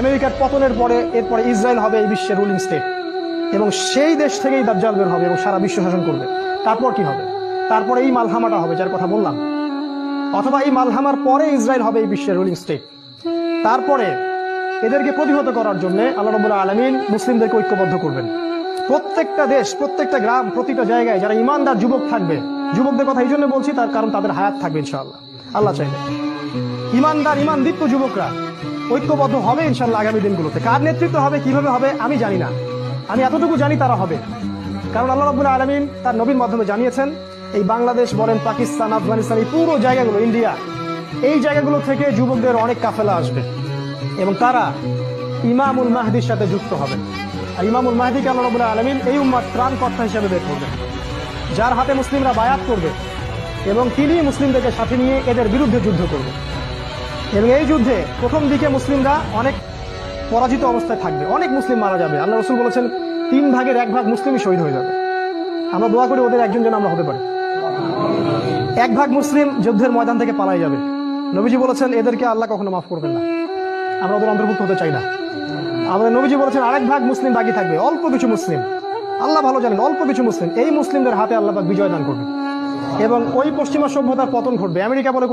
আমেরিকার পতনের পরে এরপরে ইসরায়েল হবে এই বিশ্বের রুলিং স্টেট, এবং সেই দেশ থেকেই দাজ্জাল বের হবে এবং সারা বিশ্ব শাসন করবে। তারপর কি হবে? তারপরে এই মালহামাটা হবে যার কথা বললাম, অথবা এই মালহামার পরে ইসরায়েল হবে এই বিশ্বের রুলিং স্টেট। তারপরে এদেরকে প্রতিহত করার জন্য আল্লাহ রাব্বুল আলামিন মুসলিমদেরকে ঐক্যবদ্ধ করবেন। প্রত্যেকটা দেশ, প্রত্যেকটা গ্রাম, প্রতিটা জায়গায় যারা ইমানদার যুবক থাকবে, যুবকদের কথা এই জন্য বলছি তার কারণ তাদের হায়াত থাকবে ইনশাআল্লাহ, আল্লাহ চাইলে। ইমানদার ইমানদীপ্ত যুবকরা ঐক্যবদ্ধ হবে ইনশাআল্লাহ আগামী দিনগুলোতে। কার নেতৃত্ব হবে, কিভাবে হবে আমি জানি না, আমি এতটুকু জানি তারা হবে। কারণ আল্লাহ রাব্বুল আলামিন তার নবীর মাধ্যমে জানিয়েছেন এই বাংলাদেশ বলেন, পাকিস্তান, আফগানিস্তান, এই পুরো জায়গাগুলো, ইন্ডিয়া, এই জায়গাগুলো থেকে যুবকদের অনেক কাফেলা আসবে এবং তারা ইমামুল মাহদির সাথে যুক্ত হবে। আর ইমামুল মাহদিকে আল্লাহ রাব্বুল আলামিন এই উম্মার ত্রাণকর্তা হিসেবে বের করবেন, যার হাতে মুসলিমরা বায়াত করবে এবং তিনি মুসলিমদেরকে সাথে নিয়ে এদের বিরুদ্ধে যুদ্ধ করবে। এবং এই যুদ্ধে প্রথম দিকে মুসলিমরা অনেক পরাজিত অবস্থায় থাকবে, অনেক মুসলিম মারা যাবে। আল্লাহ রাসূল বলেছেন 3 ভাগের 1 ভাগ মুসলিমই শহীদ হয়ে যাবে। আমরা দোয়া করি ওদের একজন যেন আমরা হতে পারি। 1 ভাগ মুসলিম যুদ্ধের ময়দান থেকে পালাই যাবে। নবীজি বলেছেন এদেরকে আল্লাহ কখনো মাফ করবেন না, আমরা ওদের অন্তর্ভুক্ত হতে চাই না। আমাদের নবীজি বলেছেন 1 ভাগ মুসলিম বাকি থাকবে, অল্প কিছু মুসলিম, আল্লাহ ভালো জানেন, অল্প কিছু মুসলিম, এই মুসলিমদের হাতে আল্লাহ পাক বিজয় দান করবেন এবং ওই পশ্চিমা সভ্যতার পতন ঘটবে। আমেরিকা বলে